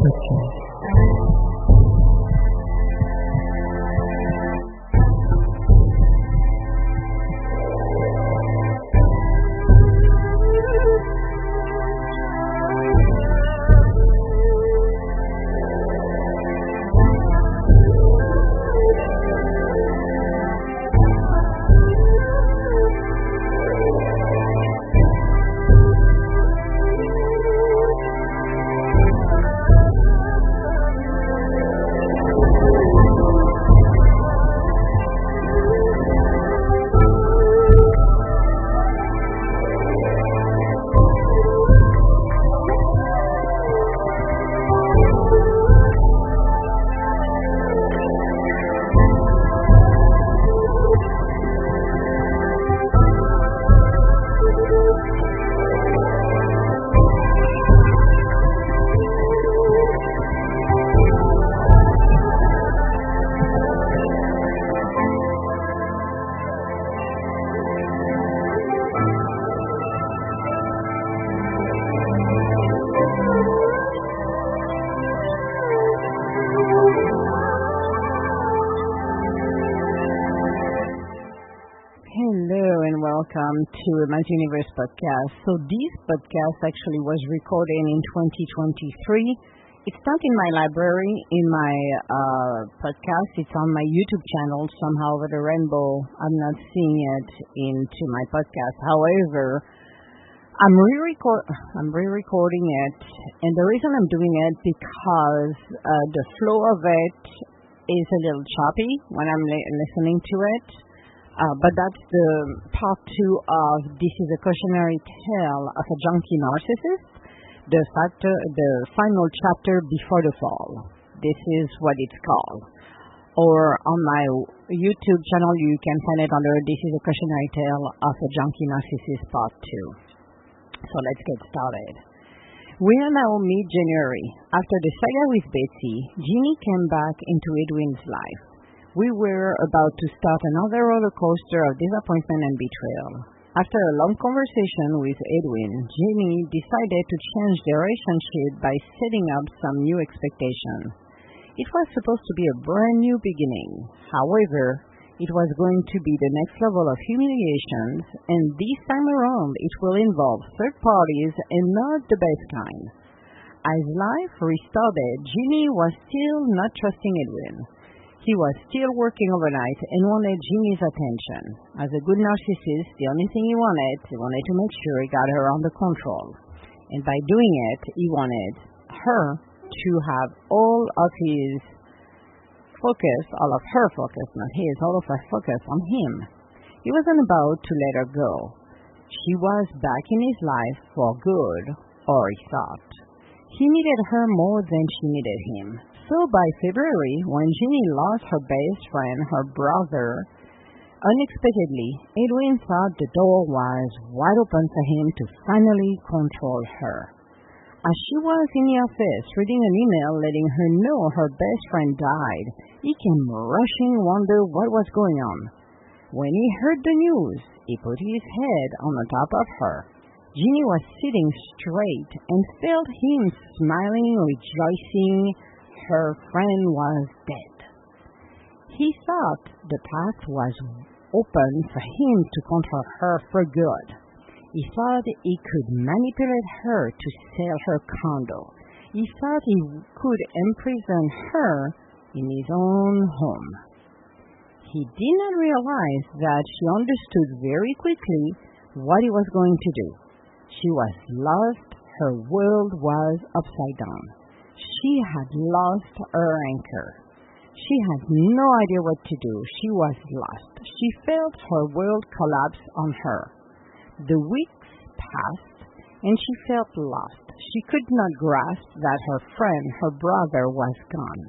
Podcast. Welcome to Imagine Universe podcast. So this podcast actually was recorded in 2023. It's not in my library, in my podcast. It's on my YouTube channel, Somehow Over the Rainbow. I'm not seeing it into my podcast. However, I'm re-recording it, and the reason I'm doing it because the flow of it is a little choppy when I'm listening to it. But that's the part 2 of This is a Cautionary Tale of a Junkie Narcissist, the final chapter before the fall. This is what it's called. Or on my YouTube channel, you can find it under This is a Cautionary Tale of a Junkie Narcissist part 2. So let's get started. We are now mid-January. After the saga with Betsy, Jeannie came back into Edwin's life. We were about to start another roller coaster of disappointment and betrayal. After a long conversation with Edwin, Jeannie decided to change their relationship by setting up some new expectations. It was supposed to be a brand new beginning. However, it was going to be the next level of humiliations, and this time around it will involve third parties and not the best kind. As life restarted, Jeannie was still not trusting Edwin. He was still working overnight and wanted Jeannie's attention. As a good narcissist, the only thing he wanted to make sure he got her under control. And by doing it, he wanted her to have all of her focus, not his, all of her focus on him. He wasn't about to let her go. She was back in his life for good, or he thought. He needed her more than she needed him. So by February, when Jeannie lost her best friend, her brother, unexpectedly, Edwin thought the door was wide open for him to finally control her. As she was in the office reading an email letting her know her best friend died, he came rushing to wonder what was going on. When he heard the news, he put his head on the top of her. Jeannie was sitting straight and felt him smiling, rejoicing. Her friend was dead. He thought the path was open for him to control her for good. He thought he could manipulate her to sell her condo. He thought he could imprison her in his own home. He did not realize that she understood very quickly what he was going to do. She was lost. Her world was upside down. She had lost her anchor. She had no idea what to do. She was lost. She felt her world collapse on her. The weeks passed, and she felt lost. She could not grasp that her friend, her brother, was gone.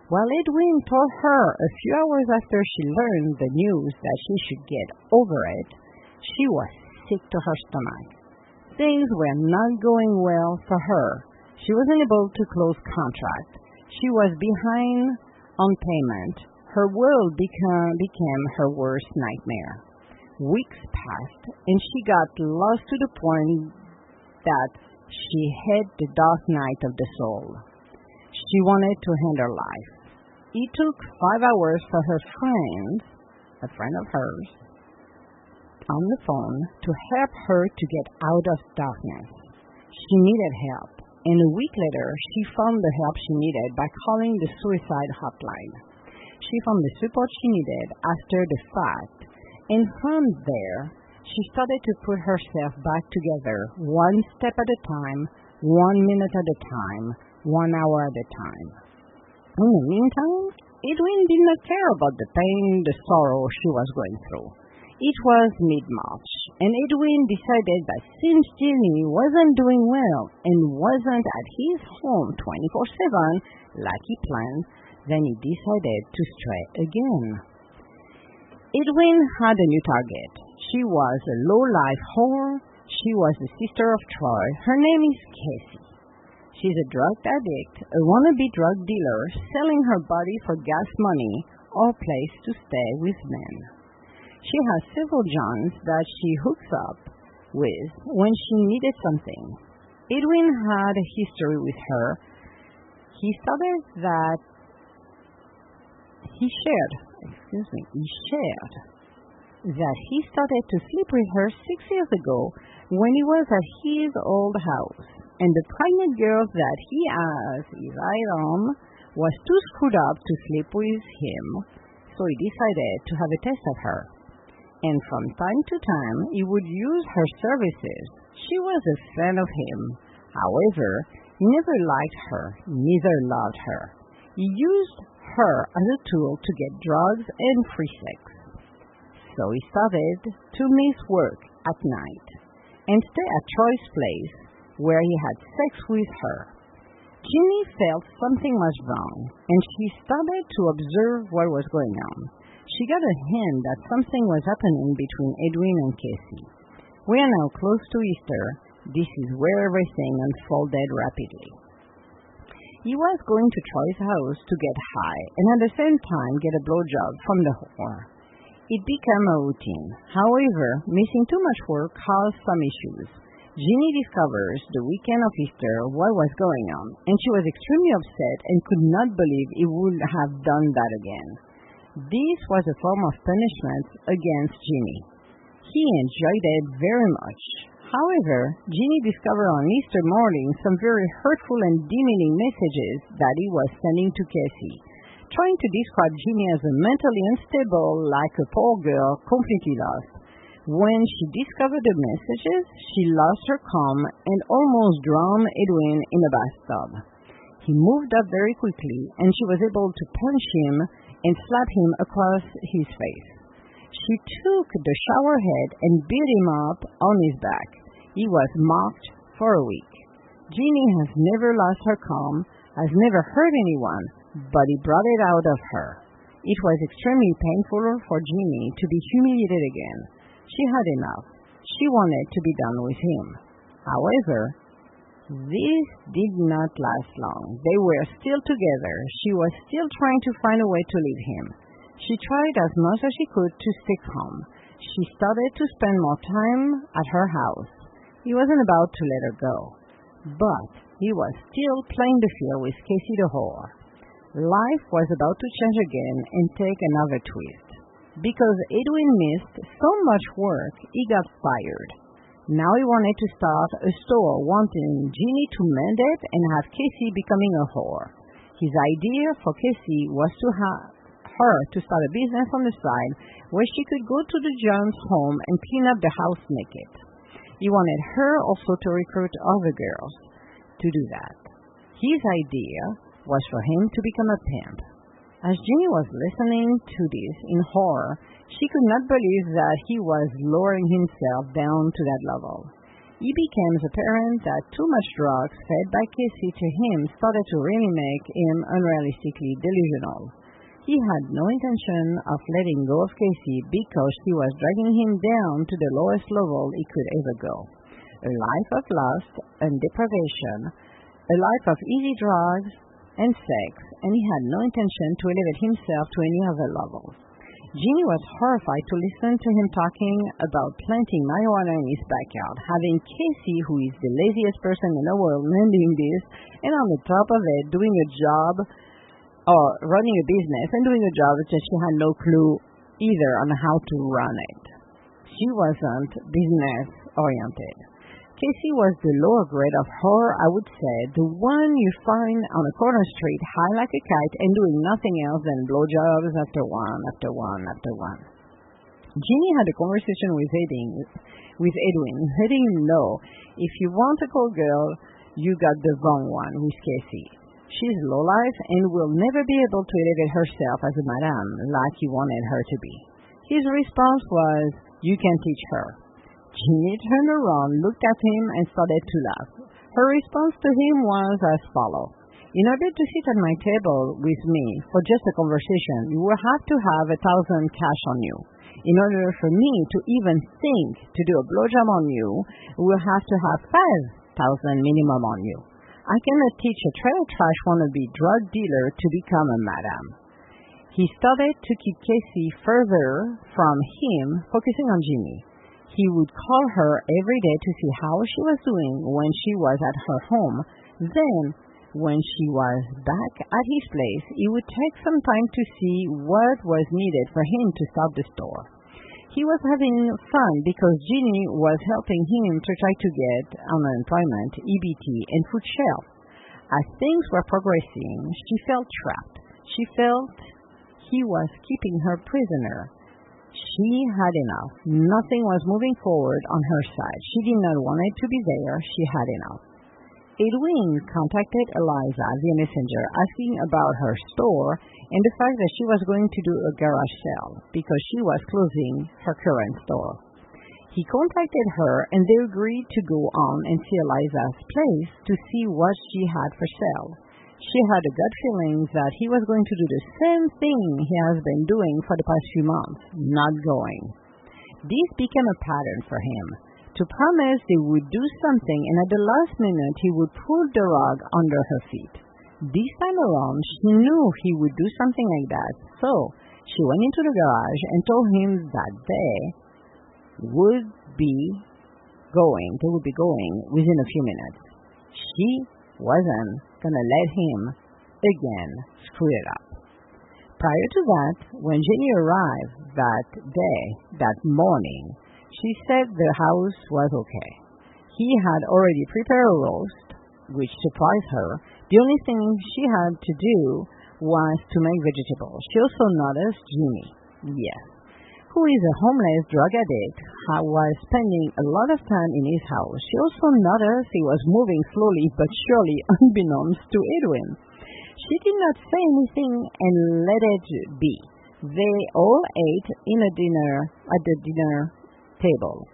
While Edwin told her a few hours after she learned the news that she should get over it, she was sick to her stomach. Things were not going well for her. She wasn't able to close contract. She was behind on payment. Her world became her worst nightmare. Weeks passed, and she got lost to the point that she had the dark night of the soul. She wanted to end her life. It took 5 hours for her friend, a friend of hers, on the phone to help her to get out of darkness. She needed help, and a week later, she found the help she needed by calling the suicide hotline. She found the support she needed after the fact, and from there, she started to put herself back together, one step at a time, 1 minute at a time, 1 hour at a time. In the meantime, Edwin did not care about the pain, the sorrow she was going through. It was mid-March, and Edwin decided that since Jeannie wasn't doing well and wasn't at his home 24/7 like he planned, then he decided to stray again. Edwin had a new target. She was a low-life whore. She was the sister of Troy. Her name is Casey. She's a drug addict, a wannabe drug dealer, selling her body for gas money or place to stay with men. She has several Johns that she hooks up with when she needed something. Edwin had a history with her. He shared that he started to sleep with her 6 years ago when he was at his old house, and the pregnant girl that he has his eye on was too screwed up to sleep with him, so he decided to have a test of her. And from time to time, he would use her services. She was a fan of him. However, he never liked her, neither loved her. He used her as a tool to get drugs and free sex. So he started to miss work at night and stay at Troy's place where he had sex with her. Jeannie felt something was wrong, and she started to observe what was going on. She got a hint that something was happening between Edwin and Casey. We are now close to Easter. This is where everything unfolded rapidly. He was going to Troy's house to get high and at the same time get a blowjob from the whore. It became a routine. However, missing too much work caused some issues. Jeannie discovers the weekend of Easter what was going on, and she was extremely upset and could not believe he would have done that again. This was a form of punishment against Jeannie. He enjoyed it very much. However, Jeannie discovered on Easter morning some very hurtful and demeaning messages that he was sending to Casey, trying to describe Jeannie as a mentally unstable, like a poor girl, completely lost. When she discovered the messages, she lost her calm and almost drowned Edwin in a bathtub. He moved up very quickly, and she was able to punch him and slap him across his face. She took the shower head and beat him up on his back. He was mocked for a week. Jeannie has never lost her calm, has never hurt anyone, but he brought it out of her. It was extremely painful for Jeannie to be humiliated again. She had enough. She wanted to be done with him. However, this did not last long. They were still together. She was still trying to find a way to leave him. She tried as much as she could to stick home. She started to spend more time at her house. He wasn't about to let her go, but he was still playing the field with Casey the whore. Life was about to change again and take another twist. Because Edwin missed so much work, he got fired. Now he wanted to start a store, wanting Jeannie to mend it and have Casey becoming a whore. His idea for Casey was to have her to start a business on the side where she could go to the John's home and clean up the house naked. He wanted her also to recruit other girls to do that. His idea was for him to become a pimp. As Jeannie was listening to this in horror, she could not believe that he was lowering himself down to that level. It became apparent that too much drugs fed by Casey to him started to really make him unrealistically delusional. He had no intention of letting go of Casey because she was dragging him down to the lowest level he could ever go. A life of lust and deprivation, a life of easy drugs and sex, and he had no intention to elevate himself to any other level. Jeannie was horrified to listen to him talking about planting marijuana in his backyard, having Casey, who is the laziest person in the world, doing this, and on the top of it, doing a job or running a business and doing a job that she had no clue either on how to run it. She wasn't business-oriented. Casey was the lower grade of her, I would say, the one you find on a corner street, high like a kite and doing nothing else than blowjobs after one, after one, after one. Jeannie had a conversation with Edwin, letting him know, if you want a cool girl, you got the wrong one with Casey. She's lowlife and will never be able to elevate herself as a madame like you wanted her to be. His response was, you can teach her. Jeannie turned around, looked at him, and started to laugh. Her response to him was as follows. In order to sit at my table with me for just a conversation, you will have to have 1,000 cash on you. In order for me to even think to do a blowjob on you, we will have to have 5,000 minimum on you. I cannot teach a trailer trash wannabe drug dealer to become a madame. He started to keep Casey further from him, focusing on Jeannie. He would call her every day to see how she was doing when she was at her home. Then, when she was back at his place, he would take some time to see what was needed for him to start the store. He was having fun because Jeannie was helping him to try to get unemployment, EBT, and food shelf. As things were progressing, she felt trapped. She felt he was keeping her prisoner. She had enough. Nothing was moving forward on her side. She did not want it to be there. She had enough. Edwin contacted Eliza via messenger asking about her store and the fact that she was going to do a garage sale because she was closing her current store. He contacted her and they agreed to go on and see Eliza's place to see what she had for sale. She had a gut feeling that he was going to do the same thing he has been doing for the past few months, not going. This became a pattern for him. To promise they would do something and at the last minute he would pull the rug under her feet. This time around, she knew he would do something like that, so she went into the garage and told him that they would be going within a few minutes. She wasn't going to let him again screw it up. Prior to that, when Jenny arrived that morning, she said the house was okay. He had already prepared a roast, which surprised her. The only thing she had to do was to make vegetables. She also noticed Jimmy, yes, who is a homeless drug addict, was spending a lot of time in his house. She also noticed he was moving slowly but surely unbeknownst to Edwin. She did not say anything and let it be. They all ate at the dinner table.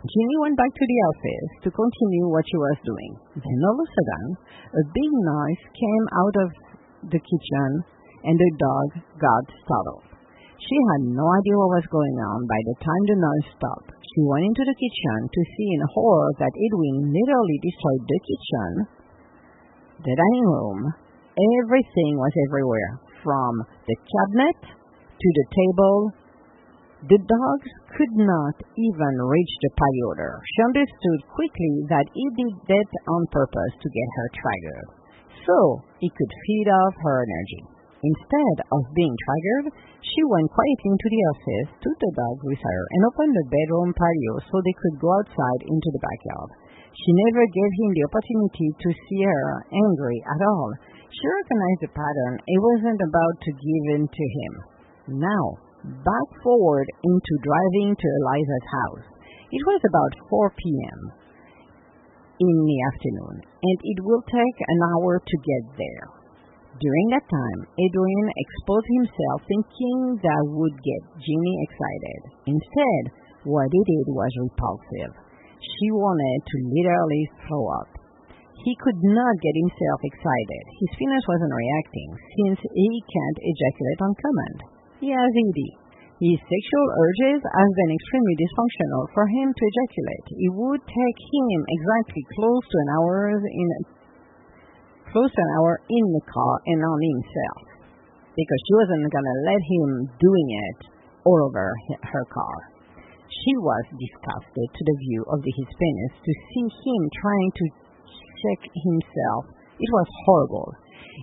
Jeannie went back to the office to continue what she was doing. Then all of a sudden, a big noise came out of the kitchen and the dog got startled. She had no idea what was going on by the time the noise stopped. She went into the kitchen to see in horror that Edwin literally destroyed the kitchen, the dining room. Everything was everywhere, from the cabinet to the table. The dogs could not even reach the pie-order. She understood quickly that he did that on purpose to get her triggered, so he could feed off her energy. Instead of being triggered, she went quietly into the office, took the dog with her, and opened the bedroom patio so they could go outside into the backyard. She never gave him the opportunity to see her angry at all. She recognized the pattern. It wasn't about to give in to him. Now, back forward into driving to Eliza's house. It was about 4 p.m. in the afternoon, and it will take an hour to get there. During that time, Edwin exposed himself thinking that would get Jeannie excited. Instead, what he did was repulsive. She wanted to literally throw up. He could not get himself excited. His penis wasn't reacting, since he can't ejaculate on command. He has ED. His sexual urges have been extremely dysfunctional for him to ejaculate. It would take him exactly close to an hour in the car and on himself, because she wasn't going to let him doing it all over her car. She was disgusted to the view of his penis, to see him trying to check himself. It was horrible.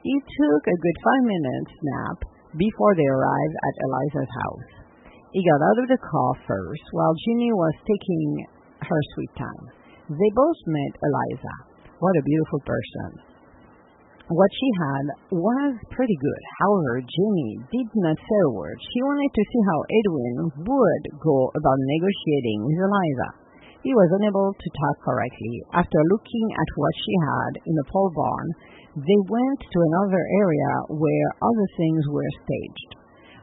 It took a good 5 minutes nap before they arrived at Eliza's house. He got out of the car first, while Jeannie was taking her sweet time. They both met Eliza. What a beautiful person. What she had was pretty good. However, Jeannie did not say a word. She wanted to see how Edwin would go about negotiating with Eliza. He was unable to talk correctly. After looking at what she had in the pole barn, they went to another area where other things were staged.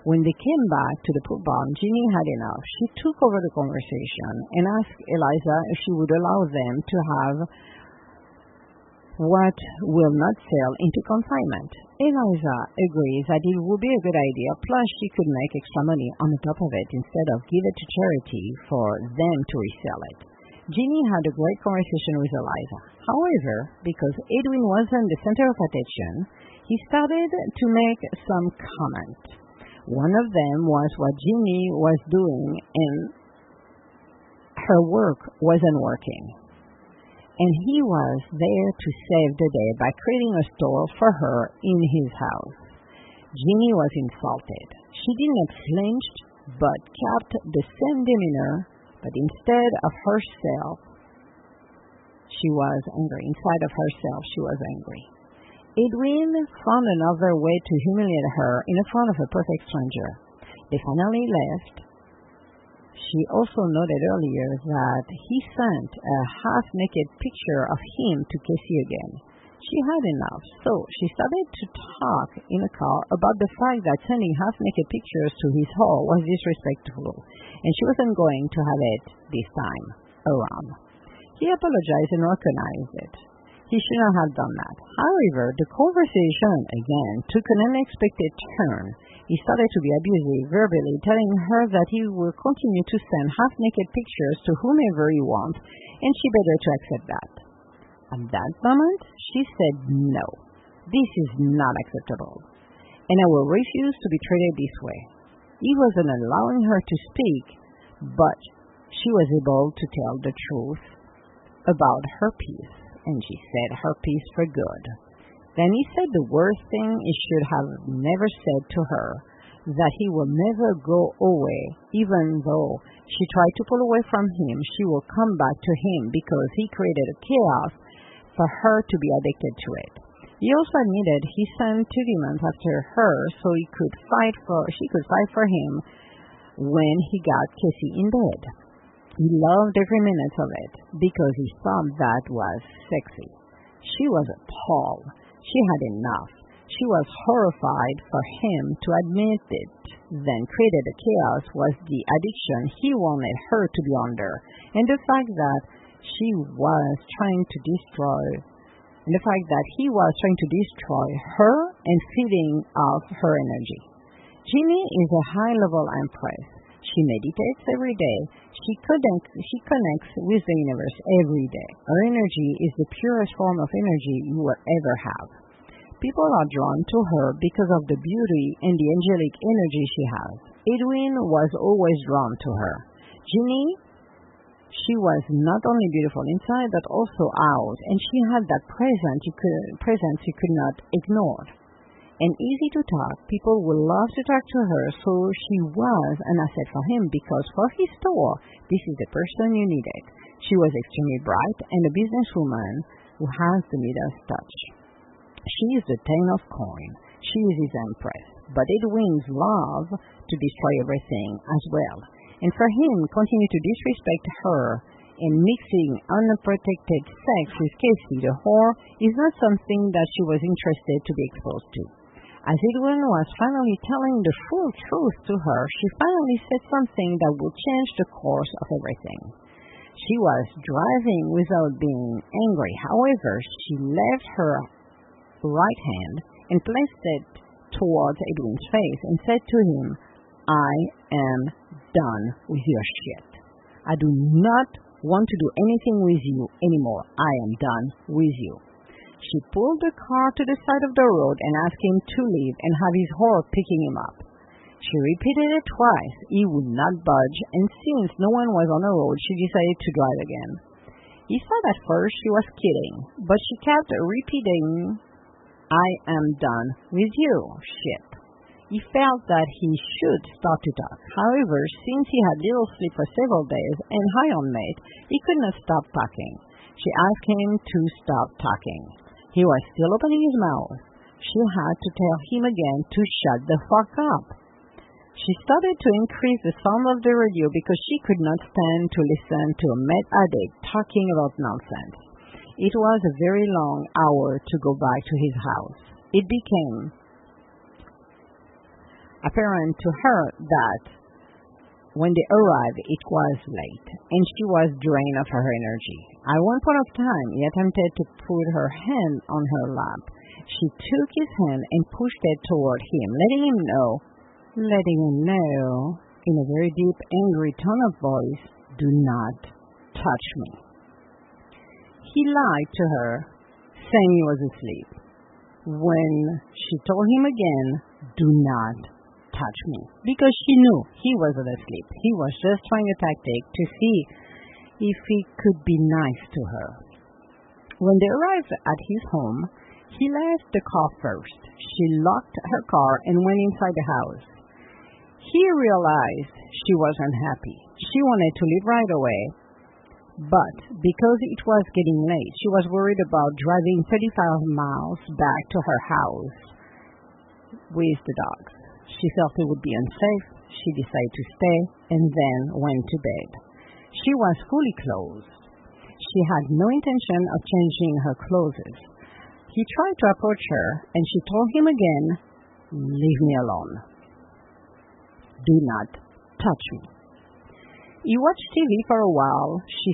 When they came back to the pool barn, Jeannie had enough. She took over the conversation and asked Eliza if she would allow them to have what will not sell into consignment. Eliza agrees that it would be a good idea, plus she could make extra money on the top of it instead of give it to charity for them to resell it. Jeannie had a great conversation with Eliza. However, because Edwin wasn't the center of attention, he started to make some comments. One of them was what Jeannie was doing and her work wasn't working. And he was there to save the day by creating a store for her in his house. Jeannie was insulted. She did not flinch, but kept the same demeanor, but instead of herself, she was angry. Inside of herself, she was angry. Edwin found another way to humiliate her in front of a perfect stranger. They finally left. She also noted earlier that he sent a half-naked picture of him to Casey again. She had enough, so she started to talk in the car about the fact that sending half-naked pictures to his hall was disrespectful, and she wasn't going to have it this time around. He apologized and recognized it. He should not have done that. However, the conversation again took an unexpected turn. He started to be abusive verbally, telling her that he will continue to send half-naked pictures to whomever he wants, and she better to accept that. At that moment, she said, "No, this is not acceptable, and I will refuse to be treated this way." He wasn't allowing her to speak, but she was able to tell the truth about her piece, and she said her piece for good. Then he said the worst thing he should have never said to her, that he will never go away. Even though she tried to pull away from him, she will come back to him because he created a chaos for her to be addicted to it. He also admitted he sent 2 demons after her so she could fight for him when he got Casey in bed. He loved every minute of it because he thought that was sexy. She was appalled. She had enough. She was horrified for him to admit it, then created a chaos was the addiction he wanted her to be under, and the fact that he was trying to destroy her and feeding off her energy. Jeannie is a high-level empress. She meditates every day. She connects with the universe every day. Her energy is the purest form of energy you will ever have. People are drawn to her because of the beauty and the angelic energy she has. Edwin was always drawn to her. Jeannie, she was not only beautiful inside but also out, and she had that presence you could not ignore. And easy to talk, people would love to talk to her, so she was an asset for him because for his store, this is the person you needed. She was extremely bright and a businesswoman who has the Midas touch. She is the 10 of coins. She is his empress. But Edwin's love to destroy everything as well. And for him, continue to disrespect her and mixing unprotected sex with Casey the whore is not something that she was interested to be exposed to. As Edwin was finally telling the full truth to her, she finally said something that would change the course of everything. She was driving without being angry. However, she left her right hand and placed it towards Edwin's face and said to him, "I am done with your shit. I do not want to do anything with you anymore. I am done with you." She pulled the car to the side of the road and asked him to leave and have his whore picking him up. She repeated it twice. He would not budge, and since no one was on the road, she decided to drive again. He thought at first she was kidding, but she kept repeating, "I am done with you, shit." He felt that he should start to talk. However, since he had little sleep for several days and high on meth, he could not stop talking. She asked him to stop talking. He was still opening his mouth. She had to tell him again to shut the fuck up. She started to increase the sound of the radio because she could not stand to listen to a meth addict talking about nonsense. It was a very long hour to go back to his house. It became apparent to her that when they arrived, it was late, and she was drained of her energy. At one point of time, he attempted to put her hand on her lap. She took his hand and pushed it toward him, letting him know, in a very deep, angry tone of voice, "Do not touch me." He lied to her, saying he was asleep. When she told him again, "Do not touch me," because she knew he wasn't asleep. He was just trying a tactic to see if he could be nice to her. When they arrived at his home, he left the car first. She locked her car and went inside the house. He realized she was unhappy. She wanted to leave right away, but because it was getting late, she was worried about driving 35 miles back to her house with the dogs. She felt it would be unsafe. She decided to stay and then went to bed. She was fully clothed. She had no intention of changing her clothes. He tried to approach her, and she told him again, "Leave me alone. Do not touch me." He watched TV for a while. She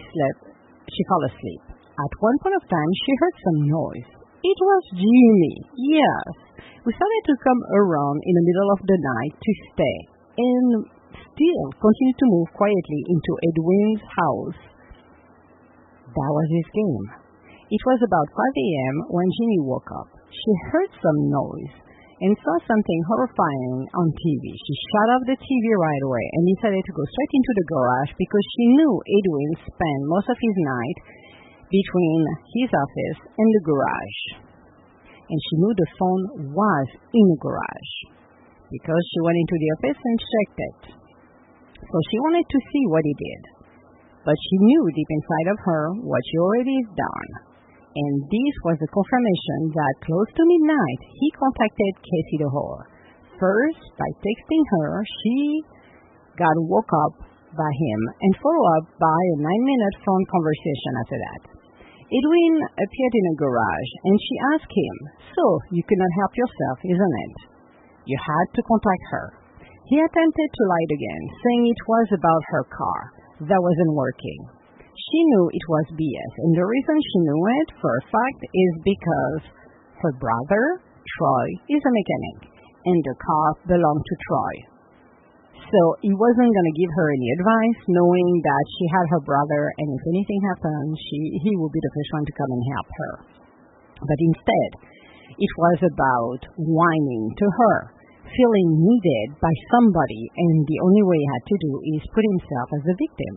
fell asleep. At one point of time, she heard some noise. It was Jimmy. Yes. We started to come around in the middle of the night to stay and still continue to move quietly into Edwin's house. That was his game. It was about 5 a.m. when Jeanne woke up. She heard some noise and saw something horrifying on TV. She shut off the TV right away and decided to go straight into the garage because she knew Edwin spent most of his night between his office and the garage. And she knew the phone was in the garage because she went into the office and checked it. So she wanted to see what he did. But she knew deep inside of her what she already has done. And this was a confirmation that close to midnight, he contacted Casey the whore. First, by texting her, she got woke up by him and followed up by a 9-minute phone conversation after that. Edwin appeared in a garage and she asked him, "So, you could not help yourself, isn't it? You had to contact her." He attempted to lie again, saying it was about her car. That wasn't working. She knew it was BS, and the reason she knew it for a fact is because her brother, Troy, is a mechanic, and the car belonged to Troy. So he wasn't going to give her any advice, knowing that she had her brother, and if anything happened, he would be the first one to come and help her. But instead, it was about whining to her, feeling needed by somebody, and the only way he had to do is put himself as a victim.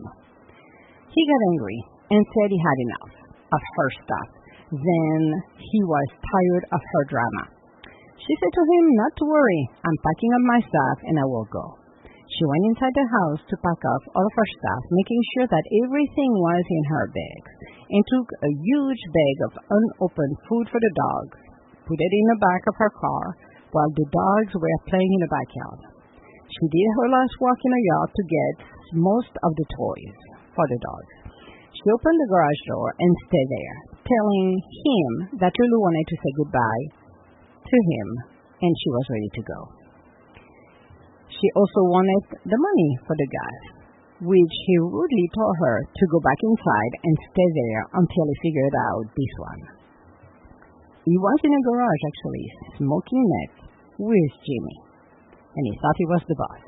He got angry and said he had enough of her stuff. Then he was tired of her drama. She said to him not to worry, "I'm packing up my stuff and I will go." She went inside the house to pack up all of her stuff, making sure that everything was in her bags, and took a huge bag of unopened food for the dogs, put it in the back of her car while the dogs were playing in the backyard. She did her last walk in the yard to get most of the toys for the dogs. She opened the garage door and stayed there, telling him that Lulu wanted to say goodbye to him, and she was ready to go. She also wanted the money for the gas, which he rudely told her to go back inside and stay there until he figured out this one. He was in a garage, actually, smoking meth with Jimmy, and he thought he was the boss.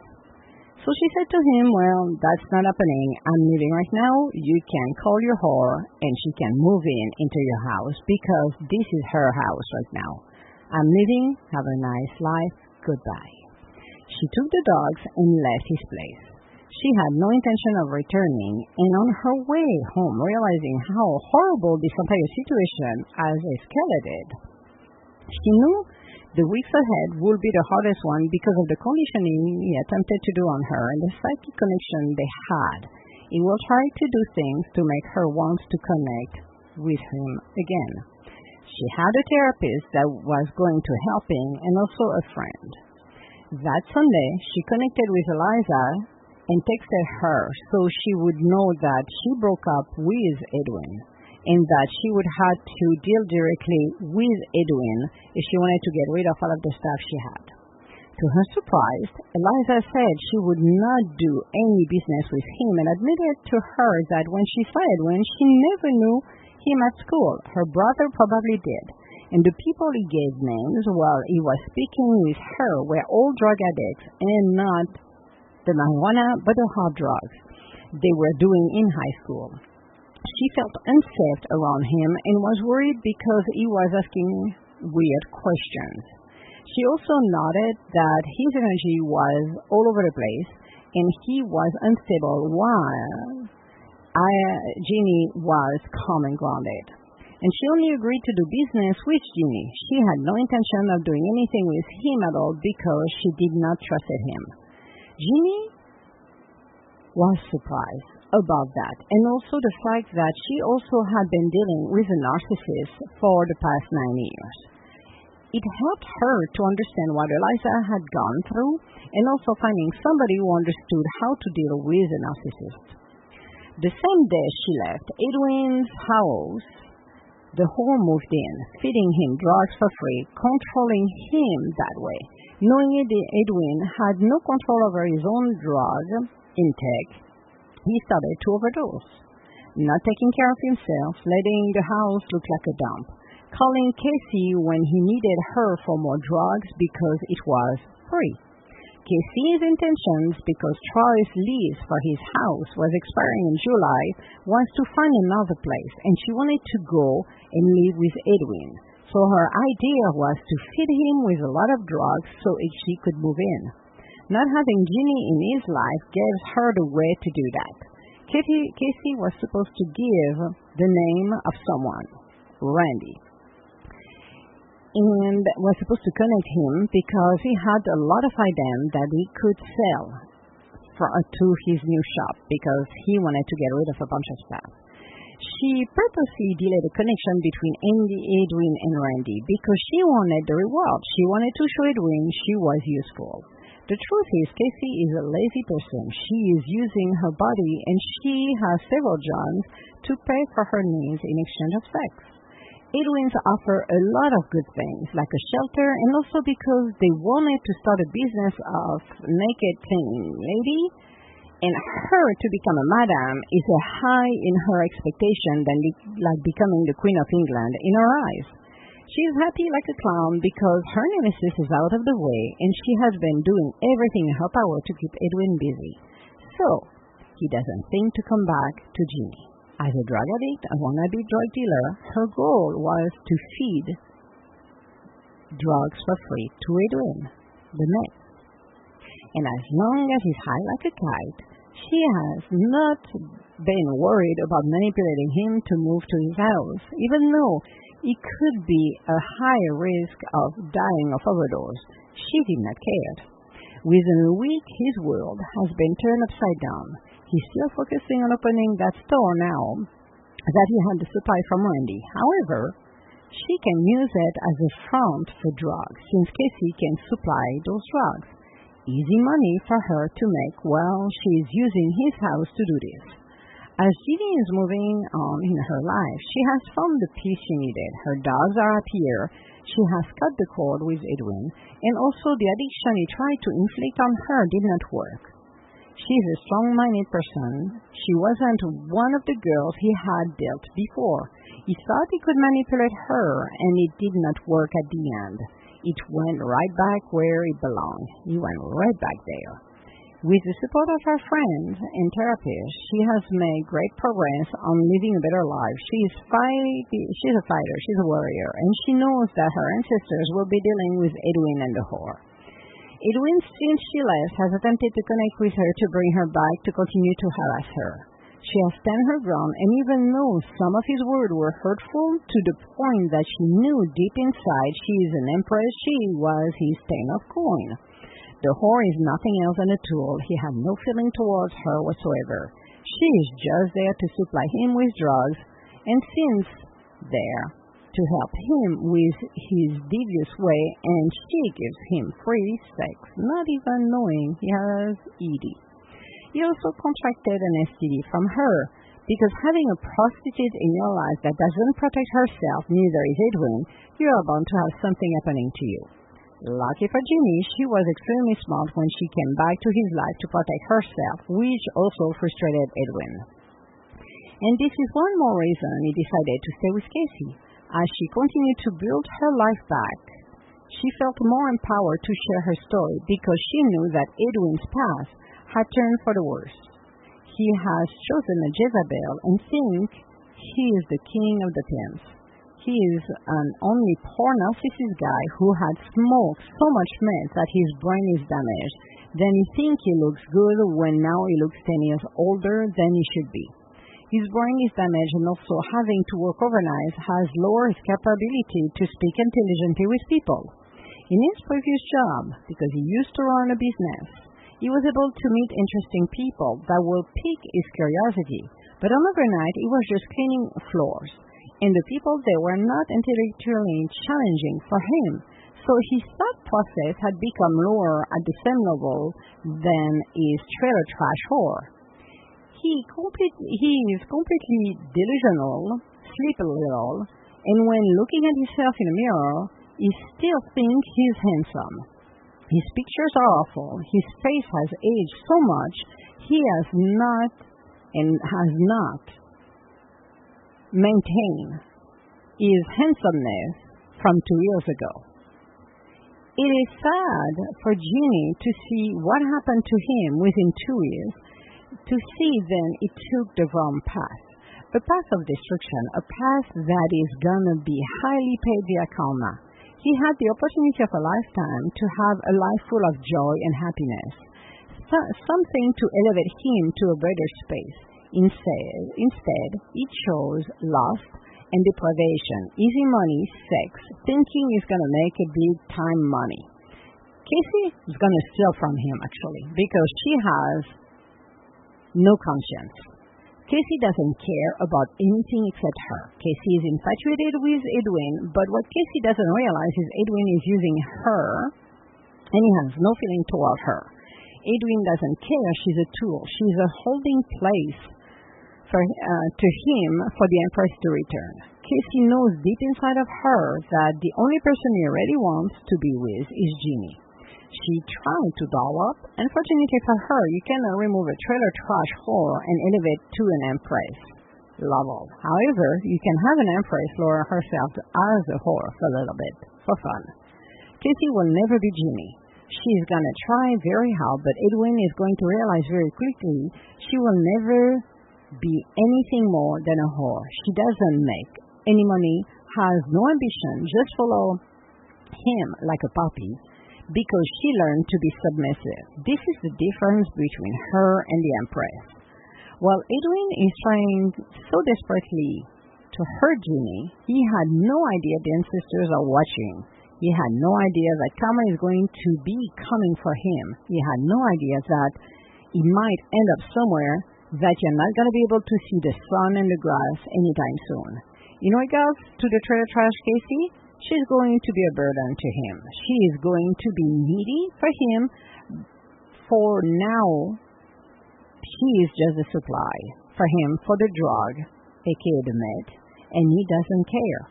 So she said to him, "Well, that's not happening. I'm leaving right now. You can call your whore, and she can move into your house because this is her house right now. I'm leaving. Have a nice life. Goodbye." She took the dogs and left his place. She had no intention of returning, and on her way home, realizing how horrible this entire situation has escalated, she knew the weeks ahead would be the hardest one because of the conditioning he attempted to do on her and the psychic connection they had. He will try to do things to make her want to connect with him again. She had a therapist that was going to help him and also a friend. That Sunday, she connected with Eliza and texted her so she would know that she broke up with Edwin and that she would have to deal directly with Edwin if she wanted to get rid of all of the stuff she had. To her surprise, Eliza said she would not do any business with him and admitted to her that when she saw Edwin, she never knew him at school. Her brother probably did. And the people he gave names while he was speaking with her were all drug addicts and not the marijuana but the hard drugs they were doing in high school. She felt unsafe around him and was worried because he was asking weird questions. She also noted that his energy was all over the place and he was unstable while Jeannie was calm and grounded. And she only agreed to do business with Jeannie. She had no intention of doing anything with him at all because she did not trust him. Jeannie was surprised about that, and also the fact that she also had been dealing with a narcissist for the past 9 years. It helped her to understand what Eliza had gone through, and also finding somebody who understood how to deal with a narcissist. The same day she left Edwin's house, the whore moved in, feeding him drugs for free, controlling him that way. Knowing that Edwin had no control over his own drug intake, he started to overdose. Not taking care of himself, letting the house look like a dump, calling Casey when he needed her for more drugs because it was free. Casey's intentions, because Troy's lease for his house was expiring in July, was to find another place, and she wanted to go and live with Edwin. So her idea was to feed him with a lot of drugs so she could move in. Not having Jeannie in his life gave her the way to do that. Casey was supposed to give the name of someone, Randy, and was supposed to connect him because he had a lot of items that he could sell to his new shop because he wanted to get rid of a bunch of stuff. She purposely delayed the connection between Edwin and Randy because she wanted the reward. She wanted to show Edwin she was useful. The truth is, Casey is a lazy person. She is using her body and she has several jobs to pay for her needs in exchange of sex. Edwin's offer a lot of good things, like a shelter, and also because they wanted to start a business of naked cleaning lady, and her to become a madam is a high in her expectation than like becoming the Queen of England in her eyes. She is happy like a clown because her nemesis is out of the way, and she has been doing everything in her power to keep Edwin busy. So, he doesn't think to come back to Jeannie. As a drug addict, a wannabe drug dealer, her goal was to feed drugs for free to Edwin, the man. And as long as he's high like a kite, she has not been worried about manipulating him to move to his house, even though it could be a high risk of dying of overdose. She did not care. Within a week, his world has been turned upside down. He's still focusing on opening that store now that he had the supply from Randy. However, she can use it as a front for drugs, since Casey can supply those drugs. Easy money for her to make while she is using his house to do this. As Jeannie is moving on in her life, she has found the peace she needed. Her dogs are happier. She has cut the cord with Edwin, and also the addiction he tried to inflict on her did not work. She is a strong-minded person. She wasn't one of the girls he had dealt before. He thought he could manipulate her, and it did not work at the end. It went right back where it belonged. He went right back there. With the support of her friends and therapists, she has made great progress on living a better life. She's a fighter, she's a warrior, and she knows that her ancestors will be dealing with Edwin and the whore. Edwin, since she left, has attempted to connect with her to bring her back to continue to harass her. She has stand her ground, and even though some of his words were hurtful to the point that she knew deep inside she is an empress, she was his ten of coin. The whore is nothing else than a tool. He had no feeling towards her whatsoever. She is just there to supply him with drugs, and since there to help him with his devious way, and she gives him free sex, not even knowing he has ED. He also contracted an STD from her, because having a prostitute in your life that doesn't protect herself, neither is Edwin, you are bound to have something happening to you. Lucky for Jeannie, she was extremely smart when she came back to his life to protect herself, which also frustrated Edwin. And this is one more reason he decided to stay with Casey. As she continued to build her life back, she felt more empowered to share her story because she knew that Edwin's past had turned for the worse. He has chosen a Jezebel and think he is the king of the pimps. He is an only poor narcissist guy who had smoked so much meth that his brain is damaged. Then he thinks he looks good when now he looks 10 years older than he should be. His brain is damaged, and also having to work overnight has lowered his capability to speak intelligently with people. In his previous job, because he used to run a business, he was able to meet interesting people that will pique his curiosity. But on overnight, he was just cleaning floors, and the people there were not intellectually challenging for him. So his thought process had become lower at the same level than his trailer trash whore. He is completely delusional, sleep a little, and when looking at himself in a mirror, he still thinks he's handsome. His pictures are awful. His face has aged so much, he has not maintained his handsomeness from 2 years ago. It is sad for Jeannie to see what happened to him within 2 years, to see then he took the wrong path, a path of destruction, a path that is gonna be highly paid via karma. He had the opportunity of a lifetime to have a life full of joy and happiness, something to elevate him to a better space. Instead, he chose lust and deprivation, easy money, sex, thinking he's gonna make a big time money. Casey is gonna steal from him, actually, because she has no conscience. Casey doesn't care about anything except her. Casey is infatuated with Edwin, but what Casey doesn't realize is Edwin is using her, and he has no feeling toward her. Edwin doesn't care. She's a tool. She's a holding place to him for the Empress to return. Casey knows deep inside of her that the only person he really wants to be with is Jeannie. She tried to doll up. Unfortunately for her, you cannot remove a trailer trash whore and elevate to an empress level. However, you can have an empress lower herself as a whore for a little bit, for fun. Casey will never be Jeannie. She is going to try very hard, but Edwin is going to realize very quickly she will never be anything more than a whore. She doesn't make any money, has no ambition, just follow him like a puppy, because she learned to be submissive. This is the difference between her and the Empress. While Edwin is trying so desperately to hurt Jeannie, he had no idea the ancestors are watching. He had no idea that karma is going to be coming for him. He had no idea that he might end up somewhere that you're not going to be able to see the sun and the grass anytime soon. In regards to the trailer trash Casey, she's going to be a burden to him. She is going to be needy for him. For now, she is just a supply for him for the drug, aka the meth, and he doesn't care.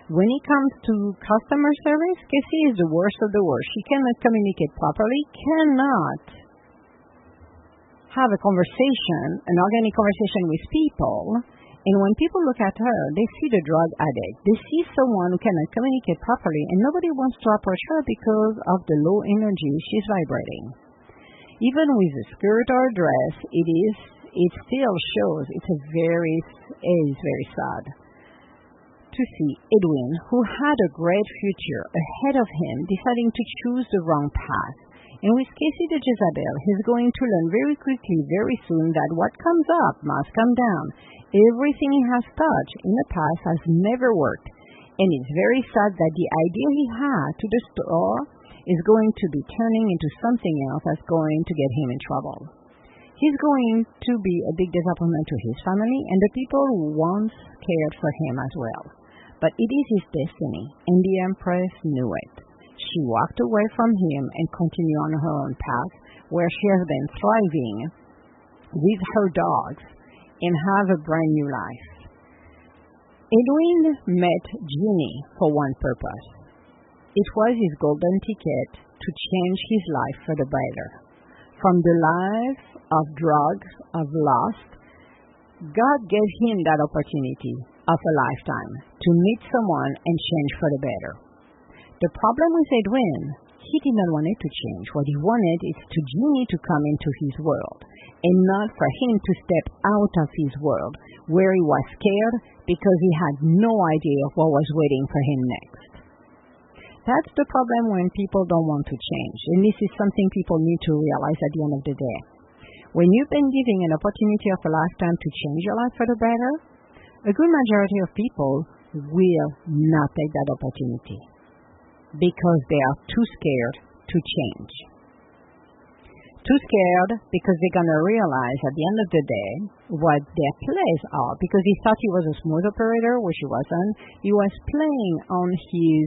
When it comes to customer service, Casey is the worst of the worst. She cannot communicate properly, cannot have a conversation, an organic conversation with people. And when people look at her, they see the drug addict. They see someone who cannot communicate properly, and nobody wants to approach her because of the low energy she's vibrating. Even with the skirt or dress, it still shows it's very sad to see Edwin, who had a great future ahead of him, deciding to choose the wrong path. And with Casey the Jezebel, he's going to learn very quickly, very soon, that what comes up must come down. Everything he has touched in the past has never worked. And it's very sad that the idea he had to the store is going to be turning into something else that's going to get him in trouble. He's going to be a big disappointment to his family and the people who once cared for him as well. But it is his destiny, and the Empress knew it. She walked away from him and continued on her own path, where she has been thriving with her dogs and have a brand new life. Edwin met Jeannie for one purpose. It was his golden ticket to change his life for the better. From the life of drugs, of lust, God gave him that opportunity of a lifetime to meet someone and change for the better. The problem with Edwin, he did not want it to change. What he wanted is to Jeannie to come into his world, and not for him to step out of his world, where he was scared because he had no idea of what was waiting for him next. That's the problem when people don't want to change, and this is something people need to realize at the end of the day. When you've been given an opportunity of a lifetime to change your life for the better, a good majority of people will not take that opportunity because they are too scared to change. Too scared because they're going to realize at the end of the day what their plays are, because he thought he was a smooth operator, which he wasn't. He was playing on his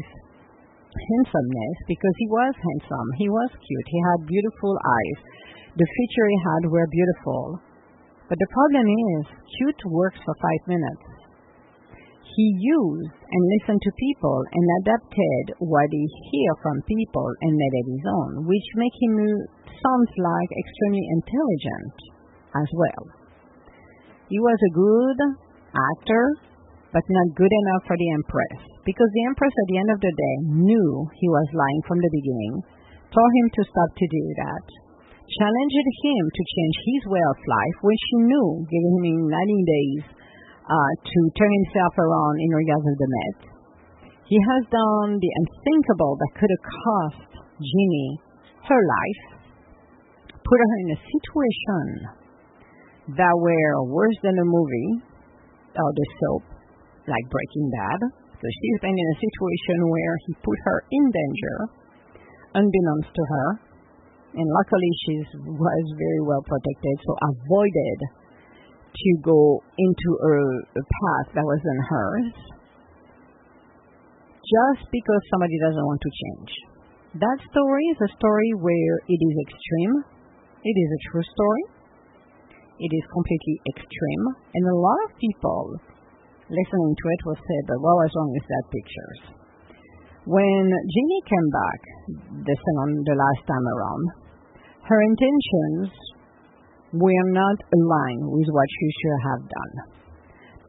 handsomeness because he was handsome, he was cute, he had beautiful eyes, the features he had were beautiful. But the problem is, cute works for 5 minutes. He used and listened to people and adapted what he heard from people and made it his own, which make him sound like extremely intelligent as well. He was a good actor, but not good enough for the Empress, because the Empress at the end of the day knew he was lying from the beginning, told him to stop to do that, challenged him to change his way of life, which she knew, giving him 90 days to turn himself around in regards of the Met. He has done the unthinkable that could have cost Jeannie her life, put her in a situation that were worse than a movie or the soap, like Breaking Bad. So she's been in a situation where he put her in danger, unbeknownst to her, and luckily she was very well protected, so avoided to go into a path that wasn't hers, just because somebody doesn't want to change. That story is a story where it is extreme. It is a true story. It is completely extreme, and a lot of people listening to it will say, but what was wrong with that pictures? When Jeannie came back the last time around, her intentions were not aligned with what she should have done.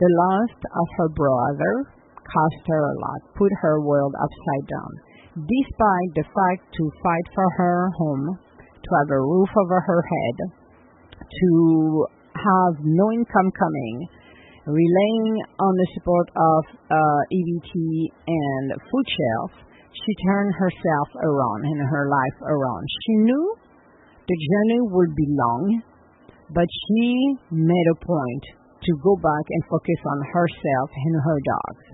The loss of her brother cost her a lot, put her world upside down. Despite the fact to fight for her home, to have a roof over her head, to have no income coming, relying on the support of EBT and food shelves, she turned herself around and her life around. She knew the journey would be long, but she made a point to go back and focus on herself and her dogs.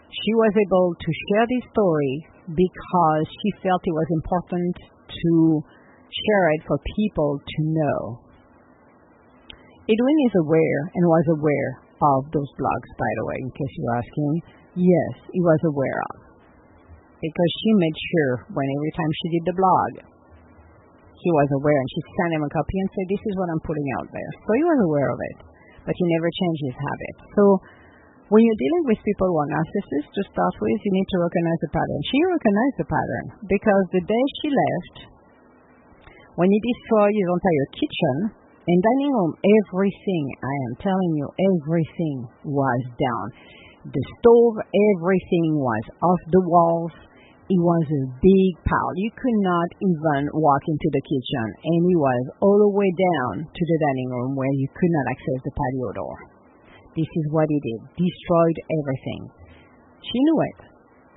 She was able to share this story because she felt it was important to share it for people to know. Edwin is aware and was aware of those blogs, by the way, in case you're asking. Yes, he was aware of. Because she made sure when every time she did the blog, he was aware, and she sent him a copy and said, this is what I'm putting out there. So he was aware of it, but he never changed his habit. So when you're dealing with people who are narcissists, to start with, you need to recognize the pattern. She recognized the pattern because the day she left, when he destroyed his entire kitchen and dining room, everything, I am telling you, everything was down. The stove, everything was off the walls. It was a big pile. You could not even walk into the kitchen, and it was all the way down to the dining room where you could not access the patio door. This is what he did. Destroyed everything. She knew it,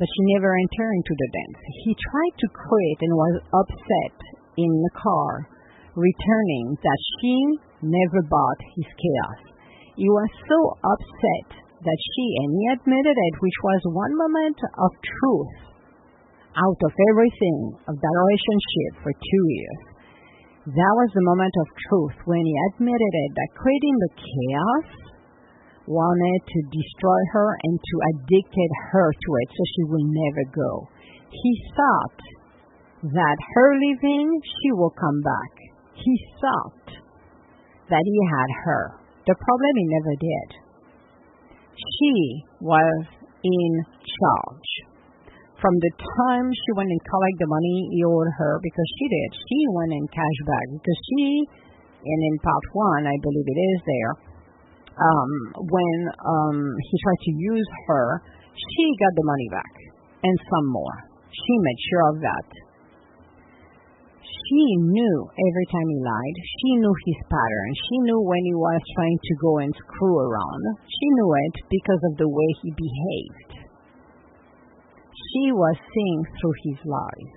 but she never entered into the dance. He tried to quit and was upset in the car, returning that she never bought his chaos. He was so upset that and he admitted it, which was one moment of truth out of everything of that relationship for 2 years. That was the moment of truth when he admitted it, that creating the chaos wanted to destroy her and to addicted her to it so she will never go. He thought that her leaving, she will come back. He thought that he had her. The problem, he never did. She was in charge. From the time she went and collected the money he owed her, because she did, she went in cash back, because she, and in part 1, I believe it is there, when he tried to use her, she got the money back, and some more. She made sure of that. She knew every time he lied. She knew his pattern. She knew when he was trying to go and screw around. She knew it because of the way he behaved. She was seeing through his lies.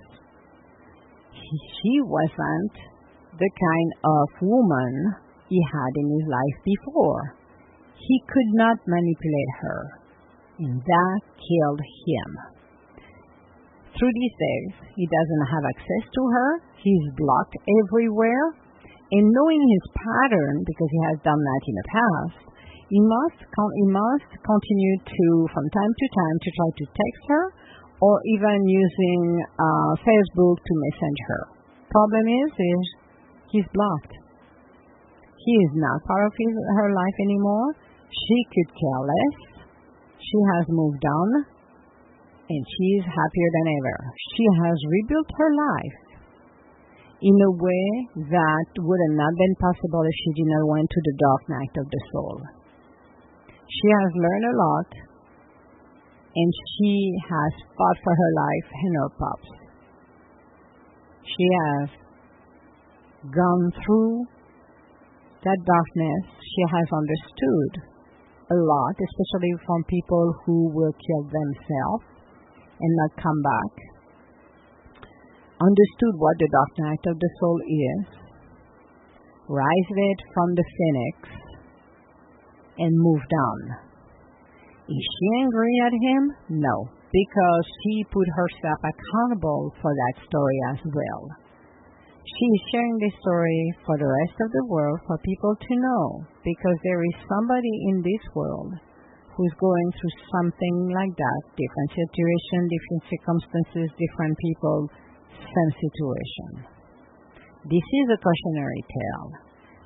She wasn't the kind of woman he had in his life before. He could not manipulate her, and that killed him. Through these days, he doesn't have access to her. He's blocked everywhere. And knowing his pattern, because he has done that in the past, he must continue to, from time to time, to try to text her or even using Facebook to message her. Problem is he's blocked. He is not part of her life anymore. She could care less. She has moved on, and she is happier than ever. She has rebuilt her life in a way that would have not been possible if she did not went to the dark night of the soul. She has learned a lot, and she has fought for her life and her pups. She has gone through that darkness. She has understood a lot, especially from people who will kill themselves and not come back. Understood what the dark night of the soul is, raised it from the phoenix, and moved on. Is she angry at him? No, because she put herself accountable for that story as well. She is sharing this story for the rest of the world, for people to know, because there is somebody in this world who's going through something like that, different situation, different circumstances, different people, same situation. This is a cautionary tale.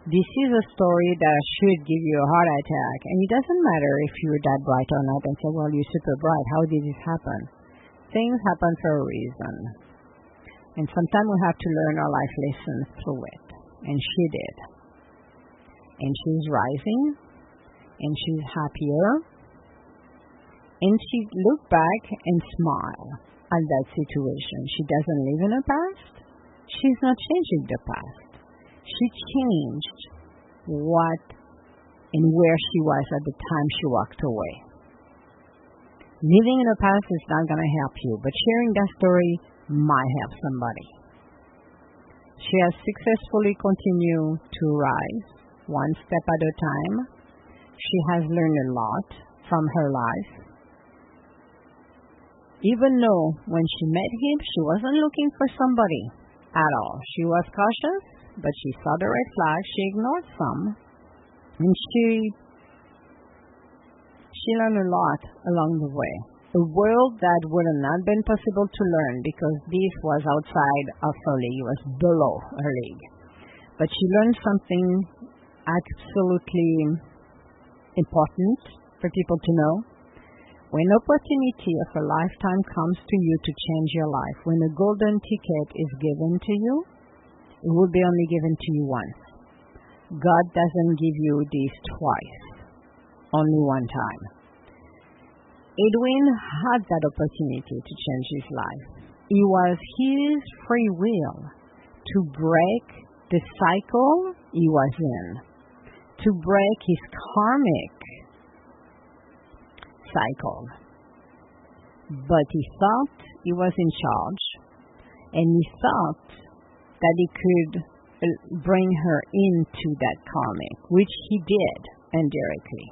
This is a story that should give you a heart attack, and it doesn't matter if you're that bright or not and say, well, you're super bright, how did this happen? Things happen for a reason. And sometimes we have to learn our life lessons through it. And she did. And she's rising. And she's happier. And she looked back and smiled at that situation. She doesn't live in the past. She's not changing the past. She changed what and where she was at the time she walked away. Living in the past is not going to help you, but sharing that story might help somebody. She has successfully continued to rise, one step at a time. She has learned a lot from her life. Even though when she met him, she wasn't looking for somebody at all. She was cautious, but she saw the red flags. She ignored some. And she learned a lot along the way. A world that would have not been possible to learn because this was outside of her league, it was below her league. But she learned something absolutely important for people to know. When opportunity of a lifetime comes to you to change your life, when a golden ticket is given to you, it will be only given to you once. God doesn't give you this twice, only one time. Edwin had that opportunity to change his life. It was his free will to break the cycle he was in, to break his karmic cycle. But he thought he was in charge, and he thought that he could bring her into that comic, which he did indirectly.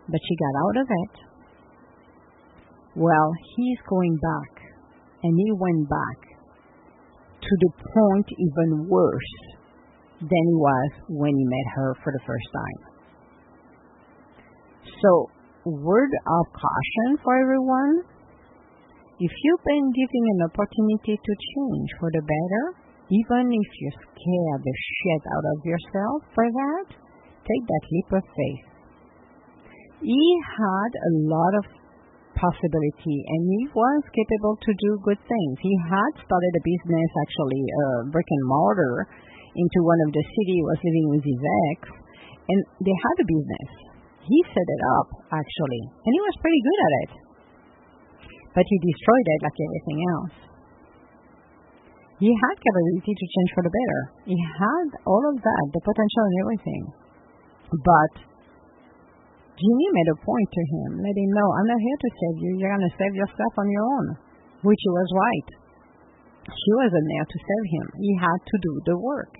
But she got out of it. Well, he's going back, and he went back to the point even worse than he was when he met her for the first time. So, word of caution for everyone: if you've been given an opportunity to change for the better, even if you scare the shit out of yourself for that, take that leap of faith. He had a lot of possibility, and he was capable to do good things. He had started a business, actually, brick and mortar, into one of the cities. He was living with his ex, and they had a business. He set it up, actually, and he was pretty good at it. But he destroyed it like everything else. He had capability to change for the better. He had all of that, the potential and everything. But Jeannie made a point to him, let him know, I'm not here to save you. You're going to save yourself on your own, which he was right. She wasn't there to save him. He had to do the work.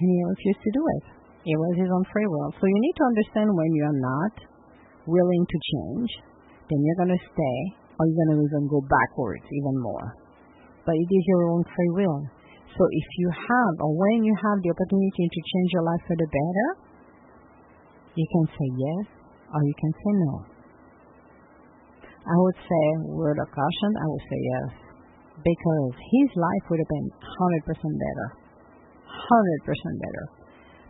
And he refused to do it. It was his own free will. So you need to understand when you're not willing to change, then you're going to stay, or you're going to even go backwards even more. But it is your own free will. So if you have, or when you have the opportunity to change your life for the better, you can say yes, or you can say no. I would say, word of caution, I would say yes. Because his life would have been 100% better. 100% better.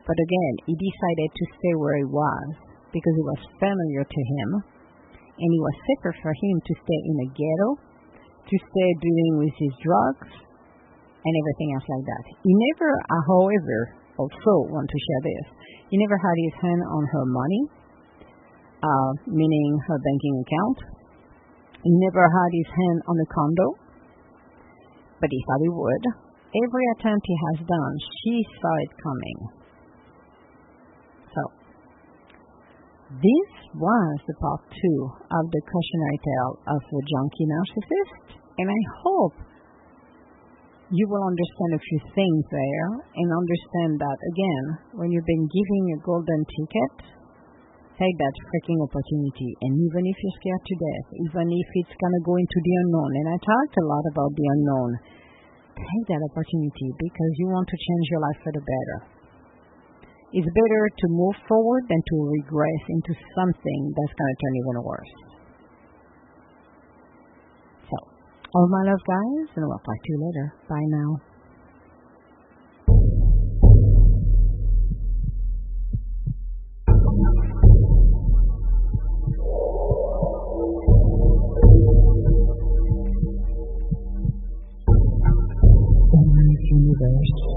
But again, he decided to stay where he was because it was familiar to him, and it was safer for him to stay in a ghetto, to stay dealing with his drugs, and everything else like that. He never, however, also want to share this, he never had his hand on her money, meaning her banking account. He never had his hand on the condo, but he thought he would. Every attempt he has done, she saw it coming. So, this was the part 2 of the cautionary tale of the junkie narcissist, and I hope you will understand a few things there and understand that, again, when you've been giving a golden ticket, take that freaking opportunity. And even if you're scared to death, even if it's going to go into the unknown, and I talked a lot about the unknown, take that opportunity because you want to change your life for the better. It's better to move forward than to regress into something that's going to turn even worse. So, all my love, guys, and I'll talk to you later. Bye now. Universe.